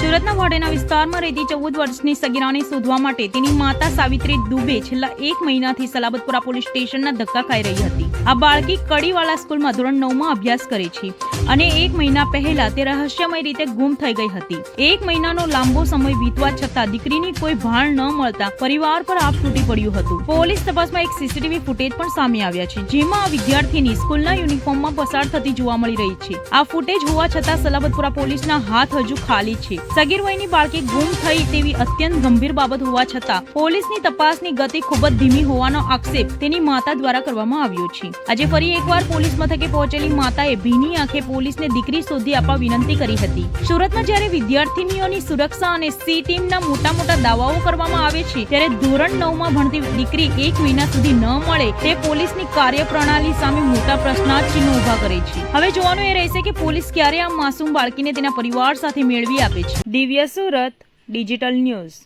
સુરતના વાઢેના વિસ્તારમાં રહેતી 14 વર્ષની સગીરાને શોધવા માટે તેની માતા સાવિત્રી દુબે છેલ્લા 1 મહિનાથી સલાબતપુરા પોલીસ સ્ટેશનના ધક્કા ખાઈ રહી હતી। આ બાળકી કડીવાલા સ્કૂલમાં ધોરણ 9માં અભ્યાસ કરે છે અને 1 મહિના પહેલા તે રહસ્યમય રીતે ગુમ થઈ ગઈ હતી। 1 મહિનાનો લાંબો સમય વીતવા છતાં દીકરીની કોઈ ભાળ ન મળતા પરિવાર પર આપ તૂટી પડ્યું હતું। પોલીસ તપાસમાં એક સીસીટીવી ફૂટેજ પણ સામે આવ્યા છે, જેમાં આ વિદ્યાર્થીની સ્કૂલના યુનિફોર્મમાં પસાર થતી જોવા મળી રહી છે। આ ફૂટેજ હોવા છતાં સલાબતપુરા પોલીસના હાથ હજુ ખાલી છે। સગીર વયની બાળકી ગુમ થઈ તેવી અત્યંત ગંભીર બાબત હોવા છતાં પોલીસની તપાસની ગતિ ખૂબ જ ધીમી હોવાનો આક્ષેપ તેની માતા દ્વારા કરવામાં આવ્યો છે। આજે ફરી એકવાર પોલીસ મથકે પહોંચેલી માતાએ ભીની આંખે પોલીસને દીકરી શોધી આપવા વિનંતી કરી હતી। સુરતમાં જ્યારે વિદ્યાર્થીનીઓની સુરક્ષા અને સી ટીમના મોટા દાવાઓ કરવામાં આવે છે, ત્યારે ધોરણ 9માં ભણતી દીકરી 1 મહિના સુધી ન મળે તે પોલીસની કાર્યપ્રણાલી સામે મોટા પ્રશ્નાર્થચિહ્નો ઉભા કરે છે। હવે જોવાનું એ રહેશે કે પોલીસ ક્યારે આ માસૂમ બાળકીને તેના પરિવાર સાથે મેળવી આપે છે। દિવ્ય સુરત ડિજિટલ ન્યૂઝ।